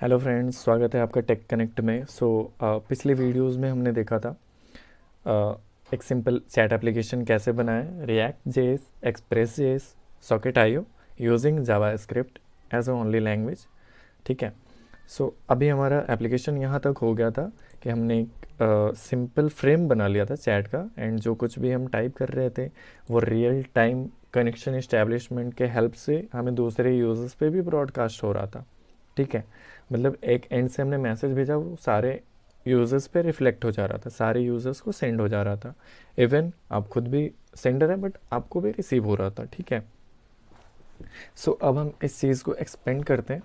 Hello friends, स्वागत है आपका टेक कनेक्ट में। पिछले वीडियोस में हमने देखा था एक सिंपल चैट एप्लीकेशन कैसे बनाएं, React JS, Express JS, Socket IO using JavaScript as a only language. ठीक है। अभी हमारा एप्लीकेशन यहाँ तक हो गया था कि हमने एक सिंपल फ्रेम बना लिया था चैट का, एंड जो कुछ भी हम टाइप कर रहे थे वो रियल टाइम कनेक्शन इस्टेब्लिशमेंट के हेल्प से हमें दूसरे यूज़र्स पे भी ब्रॉडकास्ट हो रहा था। ठीक है। मतलब एक एंड से हमने मैसेज भेजा, वो सारे यूज़र्स पे रिफ्लेक्ट हो जा रहा था, सारे यूज़र्स को सेंड हो जा रहा था। इवन आप खुद भी सेंडर है बट आपको भी रिसीव हो रहा था। ठीक है। अब हम इस चीज़ को एक्सपेंड करते हैं।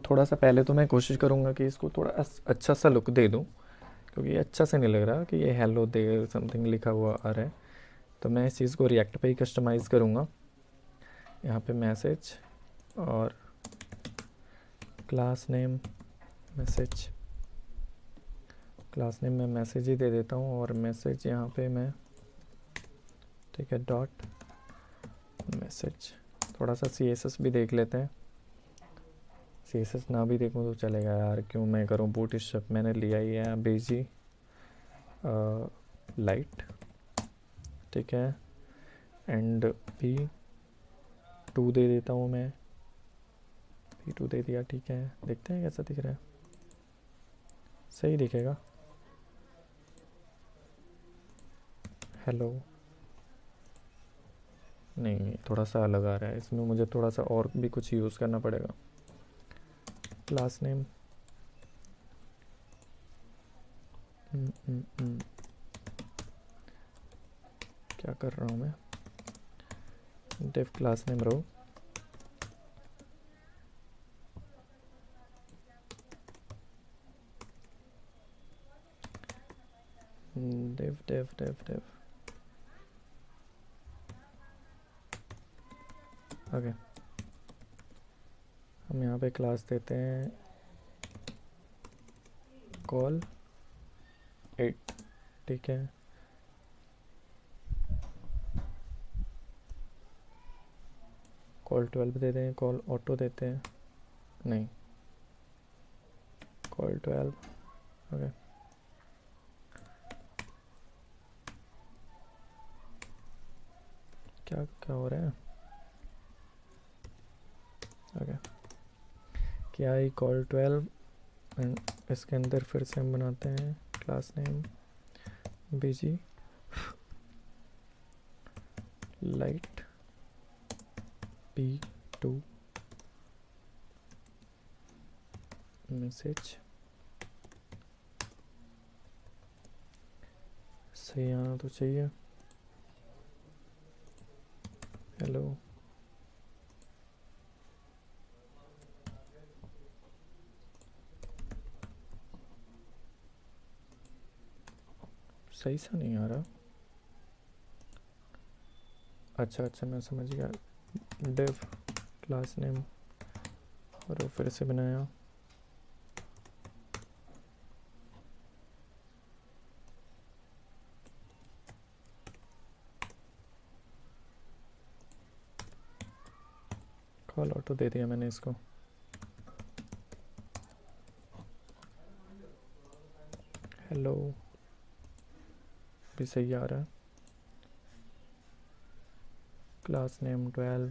थोड़ा सा पहले तो मैं कोशिश करूँगा कि इसको थोड़ा अच्छा सा लुक दे दूँ, क्योंकि ये अच्छा से नहीं लग रहा कि ये हेलो देयर समथिंग लिखा हुआ आ रहा है। तो मैं इस चीज़ को रिएक्ट पे ही कस्टमाइज़ करूँगा। यहाँ पे मैसेज और class name message, class name में मैसेज ही दे देता हूँ और मैसेज यहाँ पे मैं, ठीक है, डॉट मैसेज। थोड़ा सा CSS भी देख लेते हैं। CSS ना भी देखूँ तो चलेगा यार, क्यों मैं करूँ बूटस्ट्रैप, मैंने लिया ही है बेजी लाइट। ठीक है। एंड P2 दे देता हूँ मैं, P2 दे दिया। ठीक है, देखते हैं कैसा दिख रहा है। सही दिखेगा। हेलो नहीं, थोड़ा सा अलग आ रहा है, इसमें मुझे थोड़ा सा और भी कुछ यूज़ करना पड़ेगा। क्लास नेम क्या कर रहा हूँ मैं, div class name row, div div div div. Okay, हम यहाँ पे क्लास देते हैं कॉल 8। ठीक है। कॉल 12 दे दें, कॉल ऑटो देते हैं, नहीं, कॉल 12। ओके, क्या क्या हो रहा है। ओके, क्या ही कॉल 12 एंड इसके अंदर फिर से हम बनाते हैं क्लास नेम बीजी लाइट P2 मैसेज। सही आना तो चाहिए। हेलो, सही सा नहीं आ रहा। अच्छा अच्छा, मैं समझ गया। डिव क्लास नेम और वो फिर से बनाया। कॉल ऑटो दे दिया मैंने इसको। हेलो भी सही आ रहा है। Class name 12,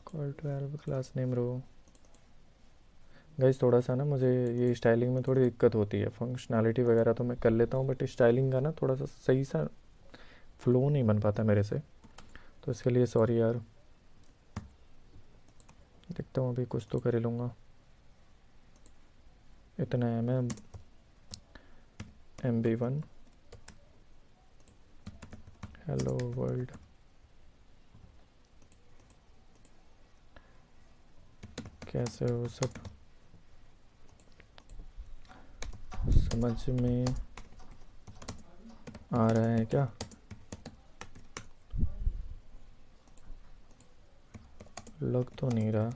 call 12, class name row. Guys थोड़ा सा ना मुझे ये स्टाइलिंग में थोड़ी दिक्कत होती है, फंक्शनैलिटी वगैरह तो मैं कर लेता हूँ बट स्टाइलिंग का ना थोड़ा सा सही सा फ्लो नहीं बन पाता मेरे से, तो इसके लिए सॉरी यार। देखता हूँ, अभी कुछ तो कर ही लूँगा। इतना है, मैं MB1 हेलो वर्ल्ड कैसे हो सब, समझ में आ रहा है क्या। लग तो नहीं रहा।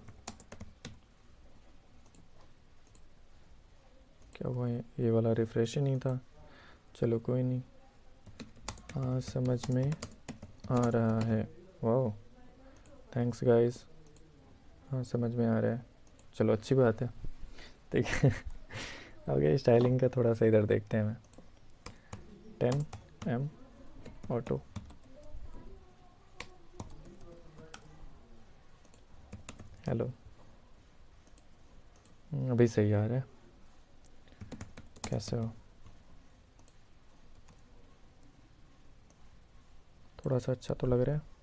क्या हुआ, ये वाला रिफ्रेश ही नहीं था। चलो कोई नहीं। हाँ, समझ में आ रहा है। वाह, थैंक्स गाइस। हाँ समझ में आ रहा है, चलो अच्छी बात है। ठीक है। ओके, स्टाइलिंग का थोड़ा सा इधर देखते हैं। मैं 10 M ऑटो। हेलो, अभी सही आ रहा है, कैसे हो? थोड़ा सा अच्छा तो लग रहा है।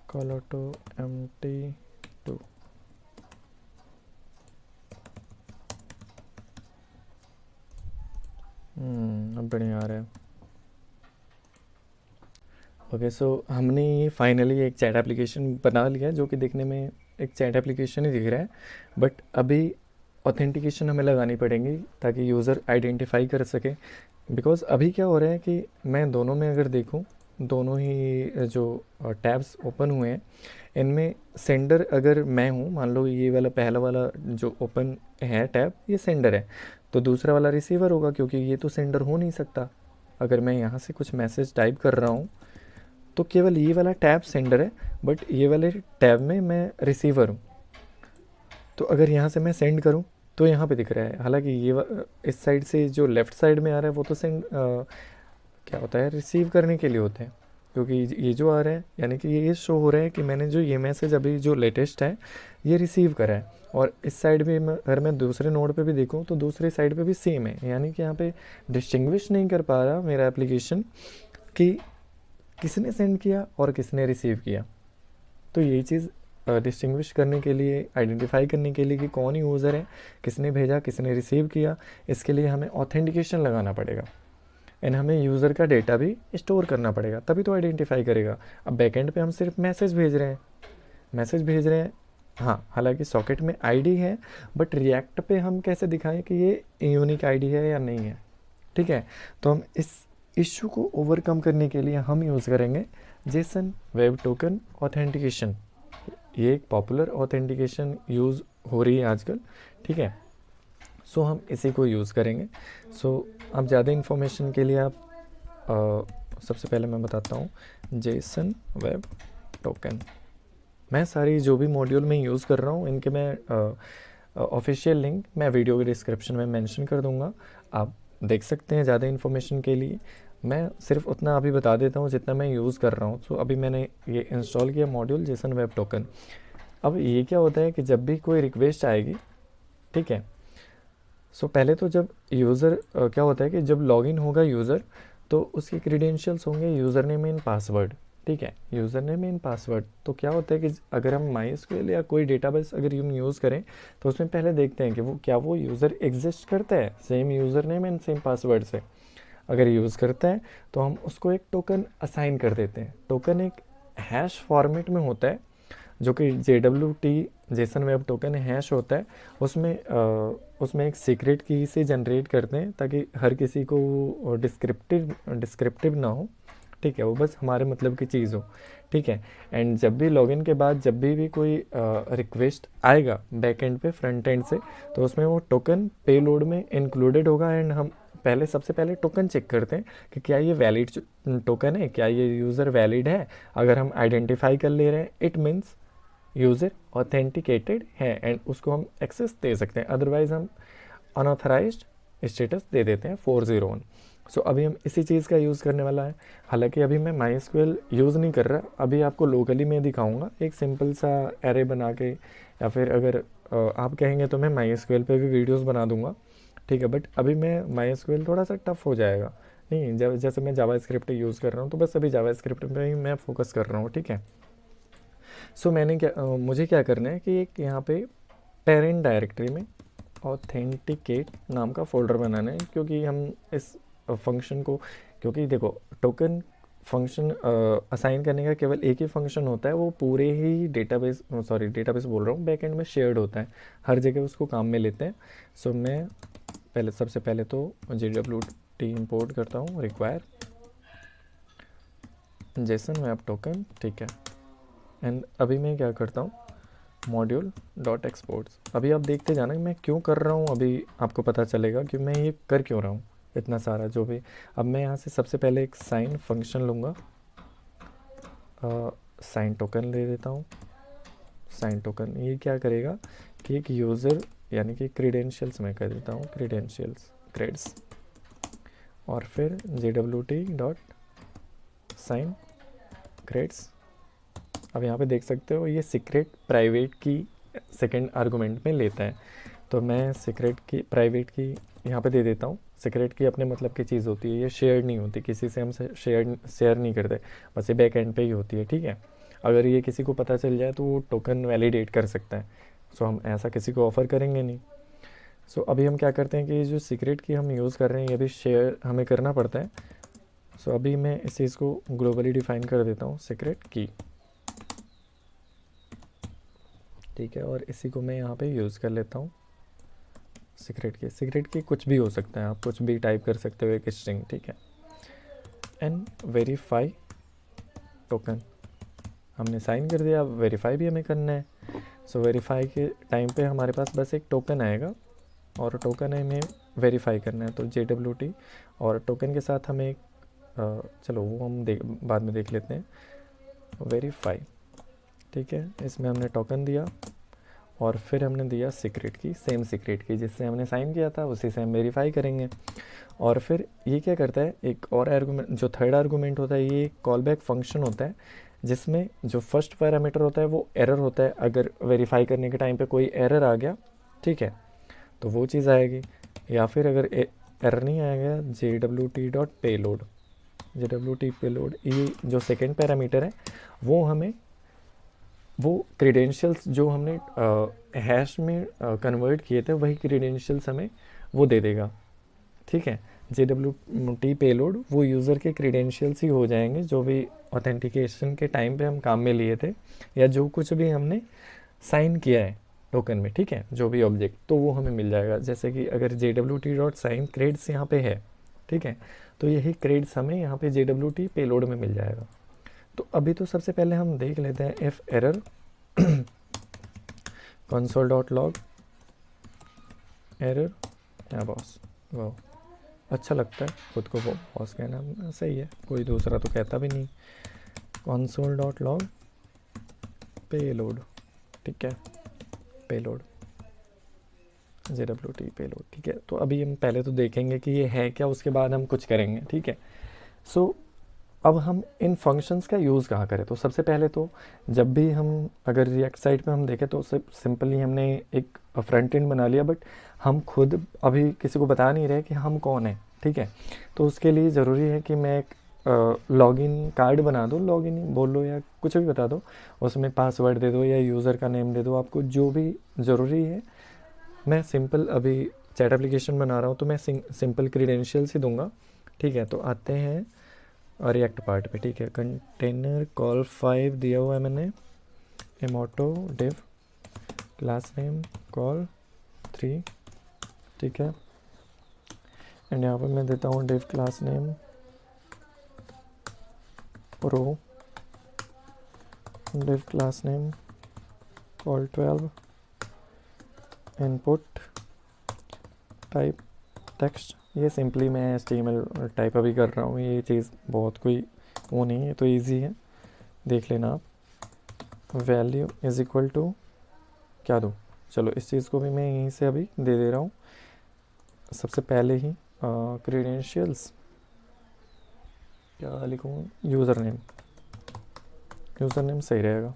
Call auto MT2। अब बढ़िया आ रहा है। ओके, सो हमने ये फाइनली एक चैट एप्लीकेशन बना लिया जो कि दिखने में एक चैट एप्लीकेशन ही दिख रहा है, बट अभी ऑथेंटिकेशन हमें लगानी पड़ेंगी ताकि यूज़र आइडेंटिफाई कर सके। बिकॉज़ अभी क्या हो रहा है कि मैं दोनों में अगर देखूं, दोनों ही जो टैब्स ओपन हुए हैं इनमें सेंडर अगर मैं हूं, मान लो ये वाला पहला वाला जो ओपन है टैब ये सेंडर है, तो दूसरा वाला रिसीवर होगा क्योंकि ये तो सेंडर हो नहीं सकता। अगर मैं यहाँ से कुछ मैसेज टाइप कर रहा हूँ तो केवल ये वाला टैब सेंडर है, बट ये वाले टैब में मैं रिसीवर हूँ। तो अगर यहाँ से मैं सेंड करूँ तो यहाँ पे दिख रहा है, हालांकि इस साइड से जो लेफ़्ट साइड में आ रहा है वो तो क्या होता है, रिसीव करने के लिए होते हैं। क्योंकि ये जो आ रहा है यानी कि ये शो हो रहा है कि मैंने जो ये मैसेज अभी जो लेटेस्ट है ये रिसीव करा है। और इस साइड भी अगर मैं दूसरे नोड पे भी देखूँ तो दूसरे साइड पे भी सेम है, यानी कि यहाँ पे डिस्टिंग्विश नहीं कर पा रहा मेरा एप्लीकेशन कि किसने सेंड किया और किसने रिसीव किया। तो यही चीज़ डिस्टिंग्विश करने के लिए, आइडेंटिफाई करने के लिए कि कौन यूज़र है, किसने भेजा, किसने रिसीव किया, इसके लिए हमें ऑथेंटिकेशन लगाना पड़ेगा एंड हमें यूज़र का डेटा भी स्टोर करना पड़ेगा, तभी तो आइडेंटिफाई करेगा। अब बैकएंड पे हम सिर्फ मैसेज भेज रहे हैं। हाँ, हालांकि सॉकेट में आईडी है, बट रिएक्ट पे हम कैसे दिखाएं कि ये यूनिक आईडी है या नहीं है। ठीक है, तो हम इस इशू को ओवरकम करने के लिए हम यूज़ करेंगे जेसन वेब टोकन ऑथेंटिकेशन। ये एक पॉपुलर ऑथेंटिकेशन यूज़ हो रही है आजकल। ठीक है, सो हम इसी को यूज़ करेंगे। सो अब ज़्यादा इन्फॉर्मेशन के लिए आप सबसे पहले मैं बताता हूँ जेसन वेब टोकन। मैं सारी जो भी मॉड्यूल में यूज़ कर रहा हूँ इनके मैं ऑफिशियल लिंक मैं वीडियो के डिस्क्रिप्शन में मेंशन कर दूँगा, आप देख सकते हैं। ज़्यादा इन्फॉर्मेशन के लिए मैं सिर्फ उतना अभी बता देता हूँ जितना मैं यूज़ कर रहा हूँ। सो अभी मैंने ये इंस्टॉल किया मॉड्यूल जेसन वेब टोकन। अब ये क्या होता है कि जब भी कोई रिक्वेस्ट आएगी, ठीक है, सो पहले तो जब यूज़र क्या होता है कि जब लॉगिन होगा यूज़र तो उसके क्रीडेंशियल्स होंगे यूज़र नेम एंड पासवर्ड। ठीक है, यूज़र नेम एंड पासवर्ड। तो क्या होता है कि अगर हम MySQL या कोई डेटाबेस अगर हम यूज़ करें तो उसमें पहले देखते हैं कि वो यूज़र एग्जिस्ट करता है same user name and same password से। अगर यूज़ करता है तो हम उसको एक टोकन असाइन कर देते हैं। टोकन एक हैश फॉर्मेट में होता है जो कि JWT Jason web token hash होता है। उसमें एक सीक्रेट की से जनरेट करते हैं ताकि हर किसी को डिस्क्रिप्टिव ना हो। ठीक है, वो बस हमारे मतलब की चीज़ हो। ठीक है, एंड जब भी लॉगिन के बाद जब भी कोई रिक्वेस्ट आएगा बैकएंड पे फ्रंट एंड से, तो उसमें वो टोकन पेलोड में इंक्लूडेड होगा। एंड हम सबसे पहले टोकन चेक करते हैं कि क्या ये वैलिड टोकन है, क्या ये यूज़र वैलिड है। अगर हम आइडेंटिफाई कर ले रहे हैं इट मीन्स यूज़र ऑथेंटिकेटेड है एंड उसको हम एक्सेस दे सकते हैं, अदरवाइज़ हम अनऑथराइज्ड स्टेटस दे देते हैं 401। सो अभी हम इसी चीज़ का यूज़ करने वाला है। हालांकि अभी मैं MySQL यूज़ नहीं कर रहा, अभी आपको लोकली मैं दिखाऊंगा एक सिंपल सा एरे बना के, या फिर अगर आप कहेंगे तो मैं MySQL पे भी वीडियोस बना दूंगा। ठीक है, बट अभी मैं MySQL थोड़ा सा टफ हो जाएगा। नहीं, जब जैसे मैं जावास्क्रिप्ट यूज़ कर रहा हूँ तो बस अभी जावास्क्रिप्ट पे ही मैं फोकस कर रहा हूँ। ठीक है, सो मुझे क्या करना है कि एक यहाँ पे पेरेंट डायरेक्टरी में ऑथेंटिकेट नाम का फोल्डर बनाना है, क्योंकि हम इस फंक्शन को, क्योंकि देखो टोकन फंक्शन असाइन करने का केवल एक ही फंक्शन होता है, वो पूरे ही डेटाबेस बोल रहा हूँ, बैकएंड में शेयर्ड होता है, हर जगह उसको काम में लेते हैं। सो मैं सबसे पहले तो JWT इंपोर्ट करता हूँ, रिक्वायर जेसन वेब टोकन। ठीक है, एंड अभी मैं क्या करता हूँ मॉड्यूल डॉट एक्सपोर्ट्स। अभी आप देखते जाना मैं क्यों कर रहा हूँ, अभी आपको पता चलेगा कि मैं ये कर क्यों रहा हूँ इतना सारा जो भी। अब मैं यहाँ से सबसे पहले एक साइन फंक्शन लूँगा, साइन टोकन ले देता हूँ, साइन टोकन, ये क्या करेगा कि एक यूज़र यानी कि क्रीडेंशियल्स मैं कर देता हूँ, क्रीडेंशियल्स क्रेड्स, और फिर jwt.sign क्रेड्स। अब यहाँ पे देख सकते हो ये सीक्रेट प्राइवेट की सेकंड आर्गुमेंट में लेता है, तो मैं सीक्रेट की प्राइवेट की यहाँ पे दे देता हूँ। सीक्रेट की अपने मतलब की चीज़ होती है, ये शेयर नहीं होती, किसी से हम शेयर नहीं करते, बस ये बैक एंड पे ही होती है, ठीक है। अगर ये किसी को पता चल जाए तो वो टोकन वैलिडेट कर सकता है, सो हम ऐसा किसी को ऑफ़र करेंगे नहीं। सो अभी हम क्या करते हैं कि ये जो सीक्रेट की हम यूज़ कर रहे हैं ये भी शेयर हमें करना पड़ता है। सो अभी मैं इस चीज़ को ग्लोबली डिफाइन कर देता हूँ, सीक्रेट की, ठीक है, और इसी को मैं यहाँ पे यूज़ कर लेता हूँ सीक्रेट की कुछ भी हो सकता है, आप कुछ भी टाइप कर सकते हो, एक स्ट्रिंग, ठीक है। एंड वेरीफाई टोकन हमने साइन कर दिया, अब वेरीफाई भी हमें करना है। सो वेरीफाई के टाइम पे हमारे पास बस एक टोकन आएगा और टोकन हमें वेरीफाई करना है, तो JWT और टोकन के साथ हमें चलो वो हम बाद में देख लेते हैं, वेरीफाई, ठीक है। इसमें हमने टोकन दिया और फिर हमने दिया सीक्रेट की, सेम सीक्रेट की जिससे हमने साइन किया था उसी से हम वेरीफाई करेंगे। और फिर ये क्या करता है, एक और आर्गूमेंट जो थर्ड आर्गूमेंट होता है, ये कॉल बैक फंक्शन होता है जिसमें जो फर्स्ट पैरामीटर होता है वो एरर होता है। अगर वेरीफाई करने के टाइम पे कोई एरर आ गया, ठीक है, तो वो चीज़ आएगी, या फिर अगर एरर नहीं आएगा, jwt.payload, jwt.payload, ये जो सेकेंड पैरामीटर है वो हमें वो क्रीडेंशियल्स जो हमने हैश में कन्वर्ट किए थे वही क्रीडेंशियल्स हमें वो दे देगा, ठीक है। JWT पेलोड वो यूज़र के क्रीडेंशियल्स ही हो जाएंगे जो भी ऑथेंटिकेशन के टाइम पे हम काम में लिए थे, या जो कुछ भी हमने साइन किया है टोकन में, ठीक है, जो भी ऑब्जेक्ट, तो वो हमें मिल जाएगा। जैसे कि अगर jwt.sign क्रेड्स यहाँ पे है, ठीक है, तो यही क्रेड्स हमें यहाँ पे JWT पेलोड में मिल जाएगा। तो अभी तो सबसे पहले हम देख लेते हैं इफ एरर console.log एरर, या बॉस, वाह अच्छा लगता है खुद को वो बॉस कहना, सही है, कोई दूसरा तो कहता भी नहीं। console.log पेलोड, ठीक है, पेलोड JWT पेलोड, ठीक है। तो अभी हम पहले तो देखेंगे कि ये है क्या, उसके बाद हम कुछ करेंगे, ठीक है। सो अब हम इन फंक्शंस का यूज़ कहाँ करें, तो सबसे पहले तो जब भी हम अगर रिएक्ट साइड पे हम देखें तो सिंपली हमने एक फ्रंट एंड बना लिया, बट हम खुद अभी किसी को बता नहीं रहे कि हम कौन है, ठीक है। तो उसके लिए ज़रूरी है कि मैं एक लॉगिन कार्ड बना दो, लॉगिन बोल लो या कुछ भी बता दो, उसमें पासवर्ड दे दो या यूज़र का नेम दे दो, आपको जो भी ज़रूरी है। मैं सिंपल अभी चैट एप्लीकेशन बना रहा हूँ तो मैं सिंपल क्रीडेंशियल्स ही दूंगा, ठीक है। तो आते हैं रिएक्ट पार्ट पे, ठीक है। कंटेनर कॉल 5 दिया हुआ है मैंने, Emoto div class name call 3, ठीक है। एंड यहाँ पर मैं देता हूँ div class name pro, div class name call 12, input type text. ये सिंपली मैं HTML टाइप अभी कर रहा हूँ, ये चीज़ बहुत कोई वो नहीं है, तो इजी है, देख लेना आप। वैल्यू इज इक्वल टू क्या दूँ, चलो इस चीज़ को भी मैं यहीं से अभी दे रहा हूँ। सबसे पहले ही क्रीडेंशियल्स क्या लिखूँ, यूज़र नेम सही रहेगा,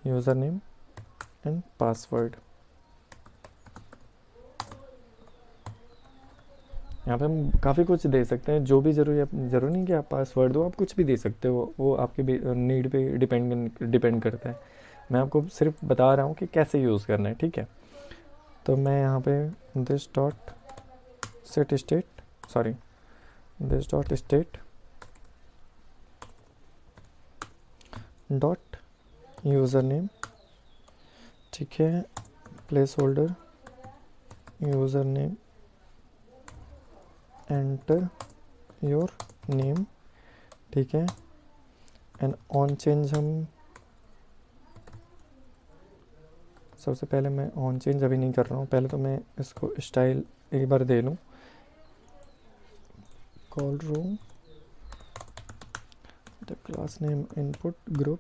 यूज़र नेम एंड पासवर्ड। यहाँ पे हम काफ़ी कुछ दे सकते हैं, जो भी ज़रूरी नहीं कि आप पासवर्ड दो, आप कुछ भी दे सकते हो, वो आपकी नीड पे डिपेंड करता है। मैं आपको सिर्फ बता रहा हूँ कि कैसे यूज़ करना है, ठीक है। तो मैं यहाँ पे this dot state dot user name, ठीक है, place holder user name, enter your name, ठीक है। एंड ऑन चेंज हम सबसे पहले मैं ऑन चेंज अभी नहीं कर रहा हूँ, पहले तो मैं इसको स्टाइल एक बार दे लूँ, col row the class name input group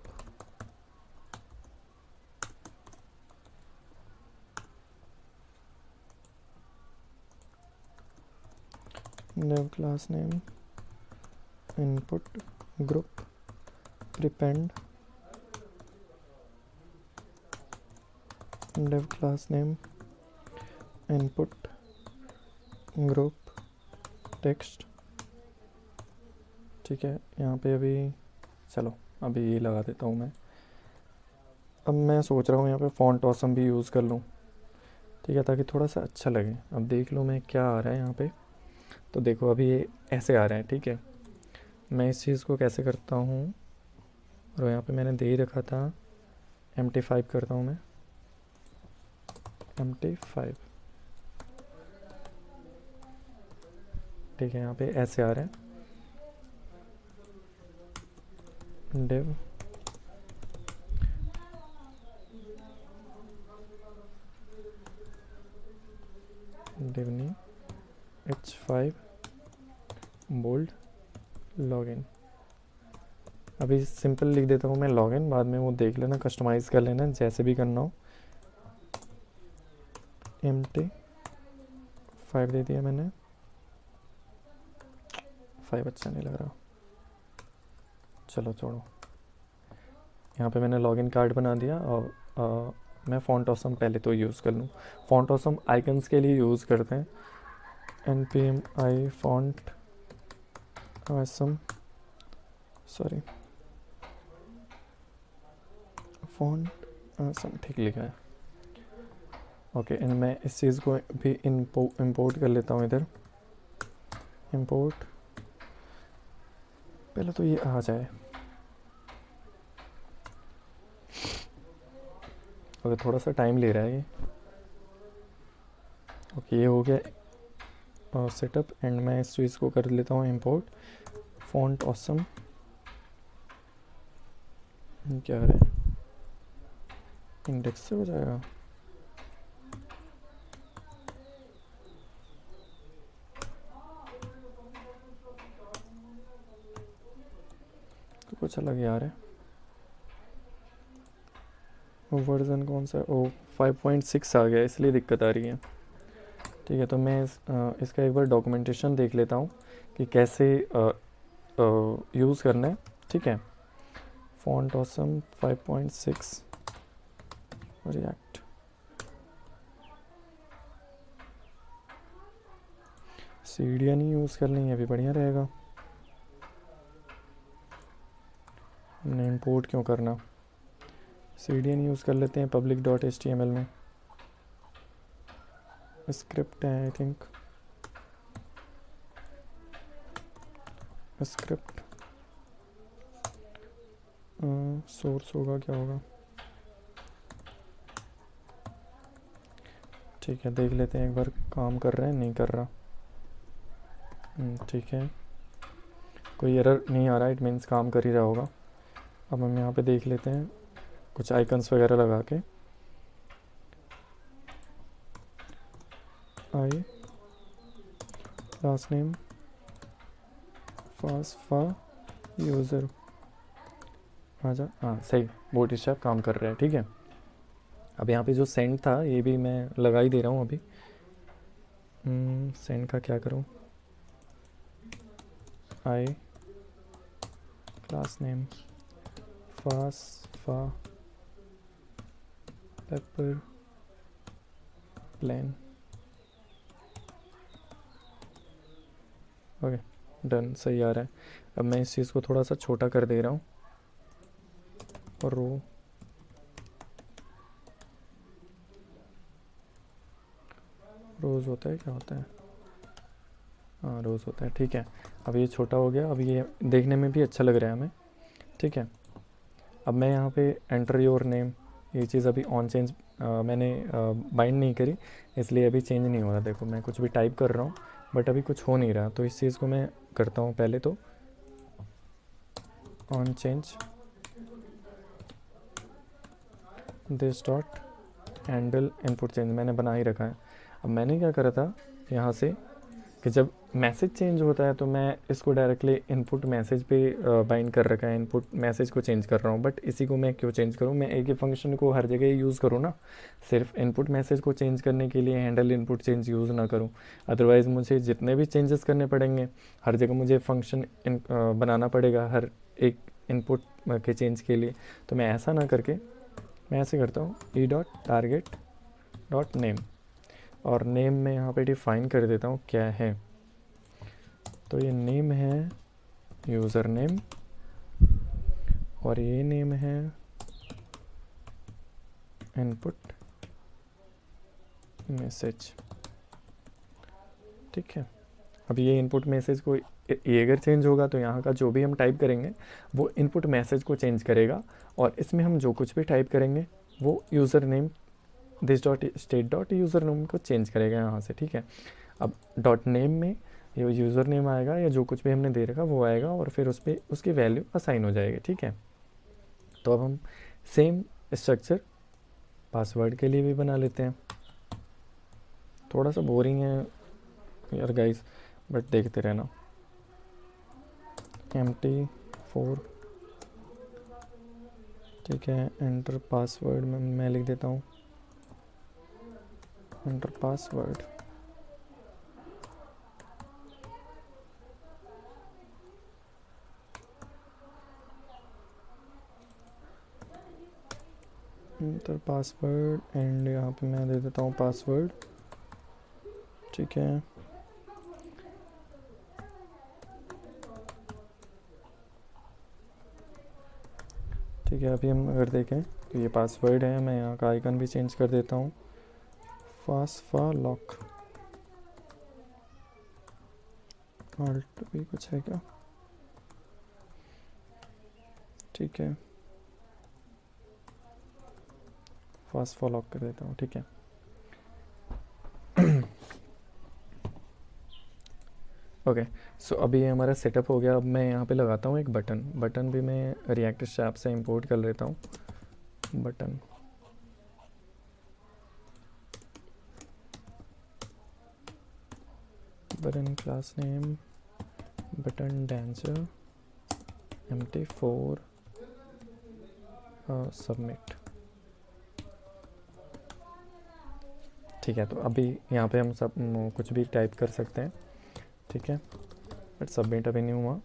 dev class name input group prepend dev class name input group text। ठीक है, यहाँ पे अभी चलो अभी ये लगा देता हूँ मैं। अब मैं सोच रहा हूँ यहाँ पे फॉन्ट ऑसम भी यूज़ कर लूँ, ठीक है, ताकि थोड़ा सा अच्छा लगे। अब देख लो मैं क्या आ रहा है यहाँ पे। तो देखो अभी ये ऐसे आ रहा है, ठीक है। मैं इस चीज़ को कैसे करता हूँ, और यहाँ पे मैंने दे ही रखा था MT5 करता हूँ मैं, MT5, ठीक है। यहाँ पे ऐसे आ रहा है div name h5 bold login। अभी सिंपल लिख देता हूँ मैं लॉगिन, बाद में वो देख लेना, कस्टमाइज़ कर लेना जैसे भी करना हो। MT5 दे दिया मैंने, 5 अच्छा नहीं लग रहा, चलो छोड़ो। यहाँ पे मैंने लॉगिन कार्ड बना दिया। और मैं फॉन्ट ऑसम पहले तो यूज़ कर लूँ। फॉन्ट ऑसम आइकन्स के लिए यूज़ करते हैं, npm i font awesome, sorry font awesome ठीक लिखा है, ओके। एंड मैं इस चीज़ को भी इंपोर्ट कर लेता हूँ इधर। इंपोर्ट, पहले तो ये आ जाए, ओके। थोड़ा सा टाइम ले रहा है ये, ओके। ये हो गया सेटअप। एंड मैं इस चीज़ को कर लेता हूँ इंपोर्ट फॉन्ट ऑसम। क्या है, इंडेक्स से हो जाएगा, तो कुछ अलग ही आ रहा है। वर्जन कौन सा है, ओ 5.6 आ गया, इसलिए दिक्कत आ रही है, ठीक है। तो मैं इसका एक बार डॉक्यूमेंटेशन देख लेता हूँ कि कैसे यूज़ करना है, ठीक है। फॉन्ट ऑसम 5.6 रिएक्ट, सीढ़ियाँ नहीं यूज़ कर लेंगे, अभी बढ़िया रहेगा। इंपोर्ट क्यों करना, सीढ़ियाँ नहीं यूज़ कर लेते हैं public.html में। स्क्रिप्ट है आई थिंक, स्क्रिप्ट सोर्स होगा, क्या होगा, ठीक है। देख लेते हैं एक बार काम कर रहा है नहीं कर रहा, ठीक है। कोई एरर नहीं आ रहा, इट मीन्स काम कर ही रहा होगा। अब हम यहाँ पे देख लेते हैं कुछ आइकन्स वगैरह लगा के। आई लास्ट नेम फास्ट फा यूज़र, आजा, हाँ सही, बोट स्टैप काम कर रहा है, ठीक है। अब यहाँ पे जो सेंड था ये भी मैं लगा ही दे रहा हूँ अभी। सेंड का क्या करूँ, आई क्लास नेम फास्ट फा पेपर प्लेन, ओके डन, सही आ रहा है। अब मैं इस चीज़ को थोड़ा सा छोटा कर दे रहा हूँ, और रोज़ होता है, क्या होता है, हाँ रोज़ होता है, ठीक है। अब ये छोटा हो गया, अब ये देखने में भी अच्छा लग रहा है हमें, ठीक है। अब मैं यहाँ पे एंटर योर नेम, ये चीज़ अभी ऑन चेंज मैंने बाइंड नहीं करी, इसलिए अभी चेंज नहीं हो रहा। देखो मैं कुछ भी टाइप कर रहा हूँ बट अभी कुछ हो नहीं रहा, तो इस चीज़ को मैं करता हूँ पहले तो on change this dot handle input change, मैंने बना ही रखा है। अब मैंने क्या करा था, यहाँ से कि जब मैसेज चेंज होता है तो मैं इसको डायरेक्टली इनपुट मैसेज पे बाइंड कर रखा है, इनपुट मैसेज को चेंज कर रहा हूँ, बट इसी को मैं क्यों चेंज करूँ, मैं एक ही फंक्शन को हर जगह यूज़ करूँ ना, सिर्फ इनपुट मैसेज को चेंज करने के लिए हैंडल इनपुट चेंज यूज़ ना करूँ। अदरवाइज़ मुझे जितने भी चेंजेस करने पड़ेंगे हर जगह मुझे फंक्शन बनाना पड़ेगा हर एक इनपुट के चेंज के लिए। तो मैं ऐसा ना करके मैं ऐसे करता हूँ E dot target dot name, और नेम में यहाँ पे डिफाइन कर देता हूँ क्या है। तो ये नेम है यूज़र नेम और ये नेम है इनपुट मैसेज। ठीक है, अब ये इनपुट मैसेज को ये अगर चेंज होगा तो यहाँ का जो भी हम टाइप करेंगे वो इनपुट मैसेज को चेंज करेगा, और इसमें हम जो कुछ भी टाइप करेंगे वो user name this dot state dot user name को चेंज करेगा यहाँ से। ठीक है, अब डॉट नेम में ये यूज़र नेम आएगा या जो कुछ भी हमने दे रखा वो आएगा और फिर उस पर उसकी वैल्यू असाइन हो जाएगी। ठीक है, तो अब हम सेम स्ट्रक्चर पासवर्ड के लिए भी बना लेते हैं। थोड़ा सा बोरिंग है यार गाइस, बट देखते रहना। MT4, ठीक है, एंटर पासवर्ड में मैं लिख देता हूँ enter password. Enter password and यहाँ पे मैं दे देता हूँ पासवर्ड। ठीक है, ठीक है, अभी हम अगर देखें तो ये पासवर्ड है। मैं यहाँ का आइकन भी चेंज कर देता हूँ, फास्फा लॉक। ऑल्ट भी कुछ है क्या? ठीक है, फास्फा लॉक कर देता हूँ। ठीक है, ओके, सो अभी ये हमारा सेटअप हो गया। अब मैं यहाँ पे लगाता हूँ एक बटन भी मैं रिएक्ट शैप से इंपोर्ट कर लेता हूँ। Button class name button dancer MT4 submit. ठीक है, तो अभी यहाँ पे हम सब कुछ भी टाइप कर सकते हैं। ठीक है, बट सबमिट अभी नहीं हुआ।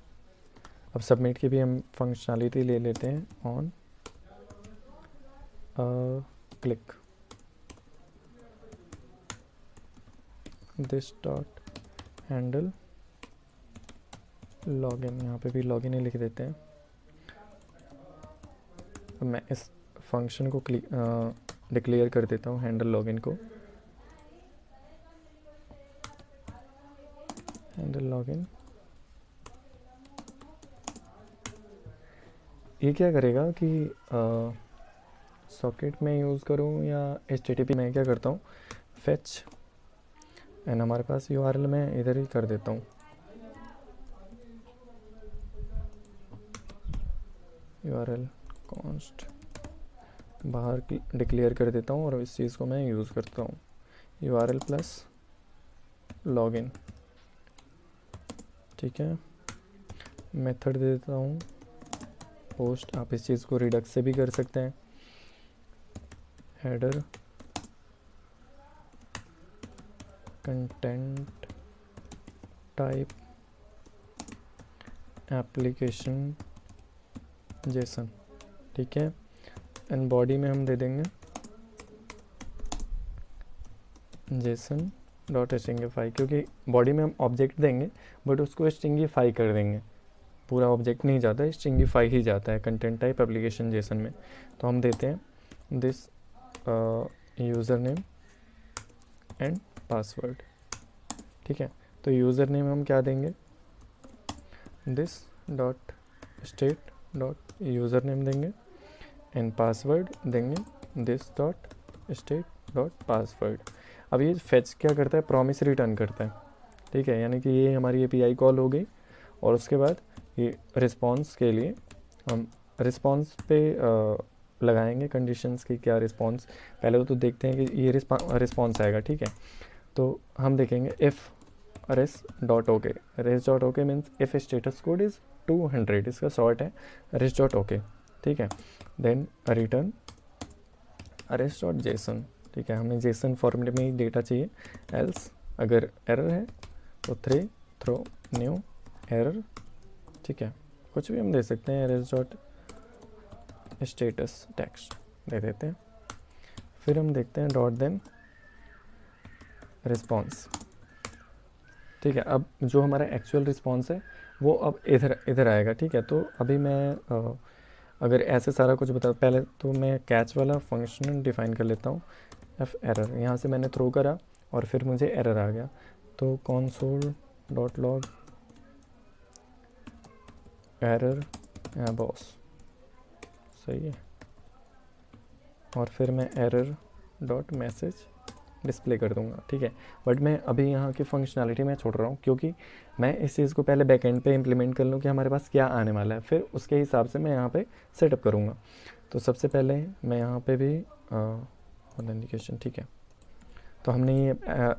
अब सबमिट की भी हम फंक्शनैलिटी ले लेते हैं on click this dot handle login. यहाँ पे भी लॉगिन ही लिख देते हैं। अब मैं इस फंक्शन को डिक्लेयर कर देता हूँ हैंडल लॉगिन को। हैंडल लॉगिन ये क्या करेगा कि सॉकेट में यूज़ करूँ या HTTP में, क्या करता हूँ फेच एंड हमारे पास URL में इधर ही कर देता हूँ URL कॉन्स्ट, बाहर डिक्लेयर कर देता हूँ और इस चीज़ को मैं यूज़ करता हूँ URL प्लस लॉगिन। ठीक है, मेथड दे देता हूँ पोस्ट। आप इस चीज़ को रिडक्स से भी कर सकते हैं। Header content type application Jason. ठीक है, एंड बॉडी में हम दे देंगे जेसन डॉट स्ट्रिंगिफाई, क्योंकि बॉडी में हम ऑब्जेक्ट देंगे बट उसको स्ट्रिंगिफाई कर देंगे। पूरा ऑब्जेक्ट नहीं जाता है, स्ट्रिंगिफाई ही जाता है कंटेंट टाइप एप्लीकेशन जेसन में। तो हम देते हैं this user name and password. ठीक है, तो यूज़र नेम हम क्या देंगे this dot state dot user name देंगे एंड पासवर्ड देंगे this dot state dot password. अब ये फेच क्या करता है, प्रॉमिस रिटर्न करता है। ठीक है, यानी कि ये हमारी API कॉल हो गई और उसके बाद ये रिस्पॉन्स के लिए हम रिस्पॉन्स पे लगाएंगे कंडीशंस की क्या रिस्पॉन्स। पहले तो देखते हैं कि ये रिस्पॉन्स आएगा। ठीक है, तो हम देखेंगे if res dot okay. Res dot okay means if status code is 200, इसका शॉर्ट है अरेस डॉट ओके, ठीक है। Then return res dot JSON, ठीक है, हमें जेसन फॉर्मेट में ही डेटा चाहिए। एल्स अगर एरर है तो थ्रो न्यू एरर, ठीक है, कुछ भी हम दे सकते हैं। अरेस डॉट स्टेटस टेक्स्ट दे देते हैं। फिर हम देखते हैं डॉट देन रिस्पॉन्स, ठीक है। अब जो हमारा एक्चुअल रिस्पॉन्स है वो अब इधर आएगा, ठीक है। तो अभी मैं अगर ऐसे सारा कुछ बता, पहले तो मैं कैच वाला फंक्शन डिफाइन कर लेता हूँ। एफ एरर, यहाँ से मैंने थ्रो करा और फिर मुझे एरर आ गया, तो console dot log error boss, सही है। और फिर मैं एरर डॉट मैसेज डिस्प्ले कर दूंगा, ठीक है। बट मैं अभी यहाँ की फंक्शनैलिटी मैं छोड़ रहा हूँ, क्योंकि मैं इस चीज़ को पहले बैकएंड पे इम्प्लीमेंट कर लूँ कि हमारे पास क्या आने वाला है, फिर उसके हिसाब से मैं यहाँ पे सेटअप करूँगा। तो सबसे पहले मैं यहाँ पे भी ऑथेंटिकेशन, ठीक है। तो हमने ये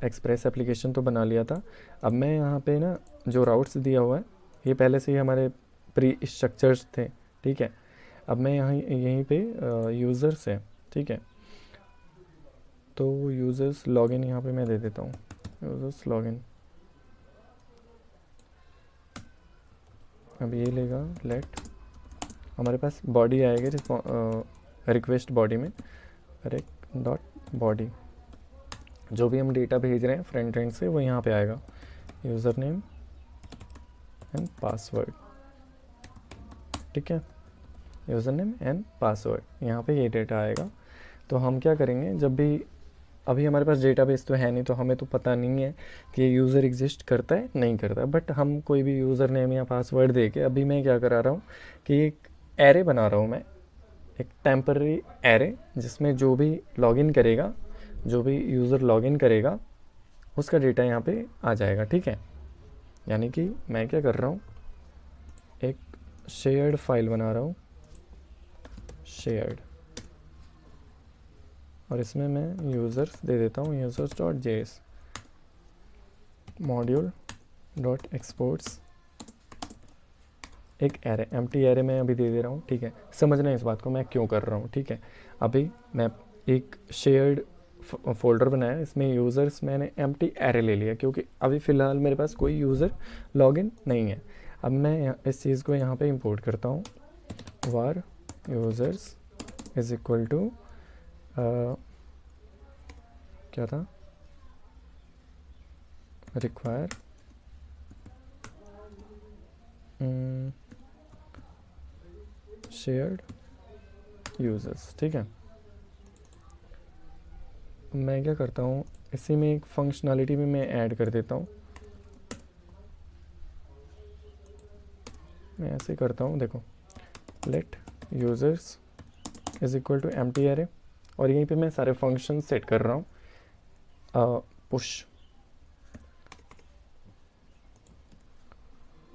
एक्सप्रेस एप्लीकेशन तो बना लिया था। अब मैं यहाँ पे ना जो राउट्स दिया हुआ है ये पहले से ही हमारे प्री स्ट्रक्चर्स थे, ठीक है। अब मैं यहीं पे यूज़र्स है, ठीक है। तो यूज़र्स लॉगिन यहाँ पे मैं दे देता हूँ, यूज़र्स लॉगिन। अब ये लेगा लेट, हमारे पास बॉडी आएगी रिक्वेस्ट बॉडी में, रिक डॉट बॉडी, जो भी हम डेटा भेज रहे हैं फ्रंट एंड से वो यहाँ पे आएगा, यूज़र नेम एंड पासवर्ड, ठीक है। यूज़र नेम एंड पासवर्ड, यहाँ पे ये डेटा आएगा। तो हम क्या करेंगे, जब भी अभी हमारे पास डेटाबेस तो है नहीं, तो हमें तो पता नहीं है कि ये यूज़र एग्जिस्ट करता है नहीं करता, बट हम कोई भी यूज़र नेम या पासवर्ड दे के अभी मैं क्या करा रहा हूँ कि एक एरे बना रहा हूँ मैं, एक टेम्पररी एरे, जिसमें जो भी लॉगिन करेगा, जो भी यूज़र लॉगिन करेगा उसका डेटा यहाँ पे आ जाएगा, ठीक है। यानी कि मैं क्या कर रहा हूँ, एक शेयर्ड फाइल बना रहा हूँ, शेयर्ड, और इसमें मैं यूज़र्स दे देता हूँ, users dot JS module dot exports, एक एरे, एम्प्टी एरे मैं अभी दे रहा हूँ, ठीक है। समझना इस बात को मैं क्यों कर रहा हूँ, ठीक है। अभी मैं एक शेयर्ड फोल्डर बनाया, इसमें यूज़र्स मैंने एम्प्टी एरे ले लिया, क्योंकि अभी फ़िलहाल मेरे पास कोई यूज़र लॉगिन नहीं है। अब मैं इस चीज़ को यहाँ पे इंपोर्ट करता हूँ, वार यूज़र्स इज इक्वल टू क्या था, रिक्वायर शेयर्ड यूज़र्स, ठीक है। मैं क्या करता हूँ, इसी में एक फंक्शनैलिटी भी मैं ऐड कर देता हूँ। मैं ऐसे करता हूँ, देखो, let users is equal to empty array, और यहीं पे मैं सारे फंक्शन सेट कर रहा हूँ। पुश,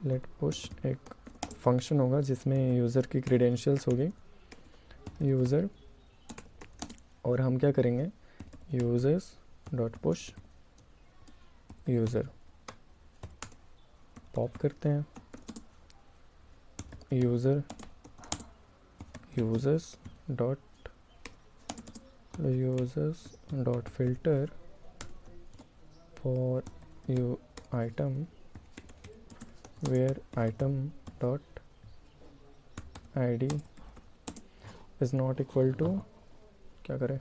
लेट पुश एक फंक्शन होगा जिसमें यूज़र की क्रीडेंशियल्स होगी, यूज़र, और हम क्या करेंगे, users dot push user, pop करते हैं, user users dot filter for you item where item dot id is not equal to, क्या करें,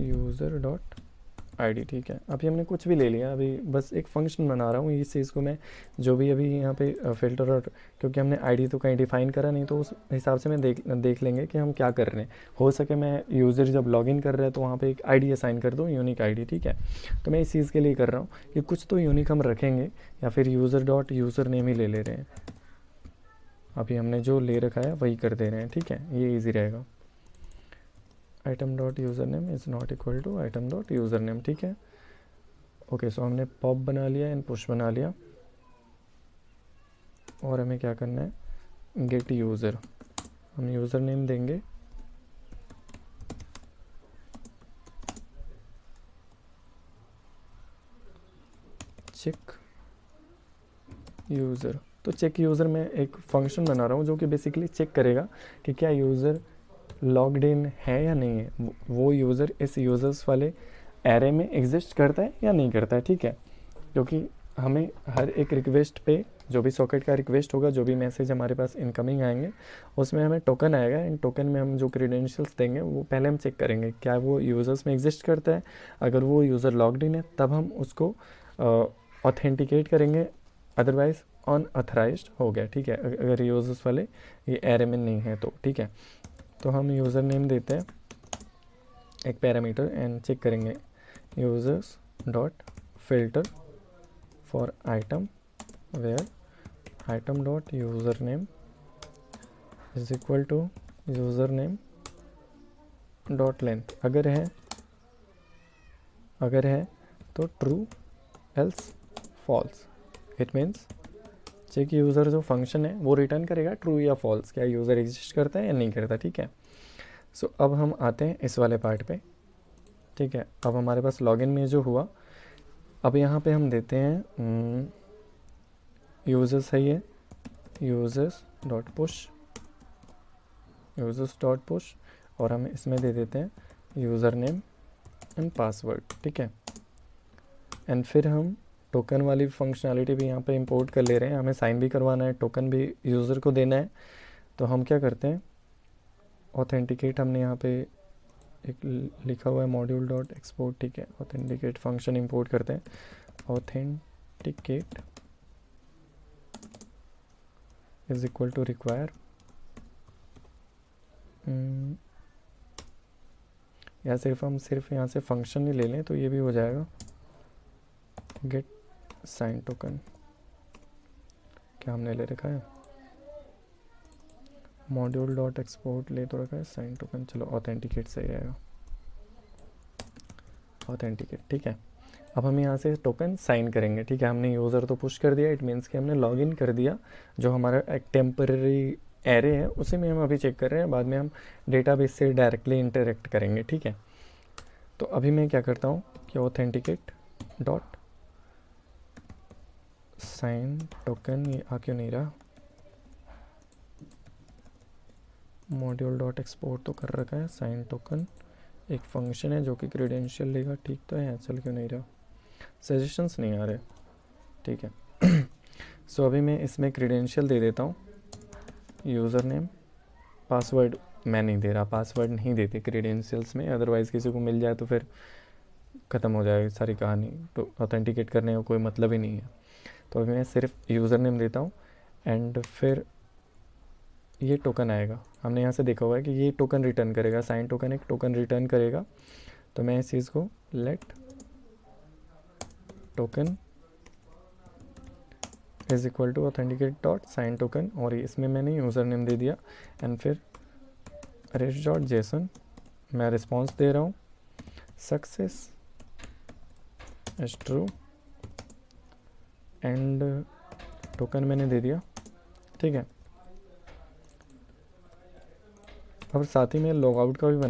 यूज़र डॉट आईडी, ठीक है। अभी हमने कुछ भी ले लिया, अभी बस एक फंक्शन बना रहा हूँ इस चीज़ को मैं, जो भी अभी यहाँ पे फ़िल्टर, और क्योंकि हमने आईडी तो कहीं डिफ़ाइन करा नहीं, तो उस हिसाब से मैं देख लेंगे कि हम क्या कर रहे हैं। हो सके मैं यूज़र जब लॉगिन कर रहे हैं तो वहाँ पे एक आईडी असाइन कर दूँ, यूनिक आईडी, ठीक है। तो मैं इस चीज़ के लिए कर रहा हूँ कि कुछ तो यूनिक हम रखेंगे, या फिर यूज़र डॉट यूज़र नेम ही ले रहे हैं। अभी हमने जो ले रखा है वही कर दे रहे हैं, ठीक है, ये ईजी रहेगा। Item dot user name is not equal to item dot user name, ठीक है। ओके, सो हमने पॉप बना लिया एंड पुश बना लिया, और हमें क्या करना है, गेट यूज़र, हम यूज़र नेम देंगे चेक यूज़र। तो चेक यूज़र में एक फंक्शन बना रहा हूँ जो कि बेसिकली चेक करेगा कि क्या यूज़र लॉग्ड इन है या नहीं है, वो यूज़र इस यूज़र्स वाले एरे में एग्जिस्ट करता है या नहीं करता है, ठीक है। क्योंकि हमें हर एक रिक्वेस्ट पे, जो भी सॉकेट का रिक्वेस्ट होगा, जो भी मैसेज हमारे पास इनकमिंग आएंगे, उसमें हमें टोकन आएगा। इन टोकन में हम जो क्रीडेंशियल्स देंगे वो पहले हम चेक करेंगे क्या वो यूज़र्स में एग्जिस्ट करता है। अगर वो यूज़र लॉग्ड इन है तब हम उसको ऑथेंटिकेट करेंगे, अदरवाइज अनऑथराइज्ड हो गया, ठीक है, अगर यूज़र्स वाले ये एरे में नहीं है तो, ठीक है। तो हम यूज़र नेम देते हैं एक पैरामीटर एंड चेक करेंगे users dot filter for item where item dot user name is equal to user name dot length. अगर है तो true, else false. It means check user जो फंक्शन है वो रिटर्न करेगा ट्रू या फॉल्स, क्या यूज़र एग्जिस्ट करता है या नहीं करता, ठीक है। सो अब हम आते हैं इस वाले पार्ट पे, ठीक है। अब हमारे पास लॉगिन में जो हुआ, अब यहाँ पे हम देते हैं यूज़र्स है ये यूज़र्स डॉट पुश और हम इसमें दे देते हैं यूज़र नेम एंड पासवर्ड, ठीक है। एंड फिर हम टोकन वाली फंक्शनैलिटी भी यहाँ पे इंपोर्ट कर ले रहे हैं, हमें साइन भी करवाना है, टोकन भी यूज़र को देना है। तो हम क्या करते हैं, ऑथेंटिकेट हमने यहाँ पे एक लिखा हुआ है मॉड्यूल डॉट एक्सपोर्ट, ठीक है। ऑथेंटिकेट फंक्शन इंपोर्ट करते हैं, authenticate is equal to require, या सिर्फ यहाँ से फंक्शन ही ले लें तो ये भी हो जाएगा, गेट साइन टोकन। क्या हमने ले रखा है, मॉड्यूल डॉट एक्सपोर्ट ले तो रखा है साइन टोकन, चलो ऑथेंटिकेट सही रहेगा, ऑथेंटिकेट, ठीक है। अब हम यहाँ से टोकन साइन करेंगे, ठीक है। हमने यूज़र तो पुश कर दिया, इट मीन्स कि हमने लॉगिन कर दिया। जो हमारा एक टेम्पररी एरे है उसी में हम अभी चेक कर रहे हैं, बाद में हम डेटाबेस से डायरेक्टली इंटरेक्ट करेंगे, ठीक है। तो अभी मैं क्या करता हूँ कि ऑथेंटिकेट डॉट साइन टोकन, ये आ क्यों नहीं रहा, मॉड्यूल डॉट एक्सपोर्ट तो कर रखा है, साइन टोकन एक फंक्शन है जो कि क्रीडेंशियल लेगा, ठीक तो है, चल क्यों नहीं रहा, सजेशंस नहीं आ रहे, ठीक है। सो अभी मैं इसमें क्रीडेंशियल दे देता हूँ, यूज़र नेम, पासवर्ड मैं नहीं दे रहा, पासवर्ड नहीं देते क्रीडेंशियल्स में, अदरवाइज़ किसी को मिल जाए तो फिर ख़त्म हो जाएगी सारी कहानी, तो ऑथेंटिकेट करने का कोई मतलब ही नहीं है। तो अभी मैं सिर्फ यूज़र नेम देता हूँ एंड फिर ये टोकन आएगा। हमने यहाँ से देखा हुआ है कि ये टोकन रिटर्न करेगा, साइन टोकन एक टोकन रिटर्न करेगा। तो मैं इस चीज़ को let token is equal to authenticate dot sign token, और इसमें मैंने यूज़र नेम दे दिया एंड फिर रेस्ट डॉट जेसन मैं रिस्पॉन्स दे रहा हूँ, success is true and token मैंने दे दिया, ठीक है। और साथ ही में लॉग आउट का भी बना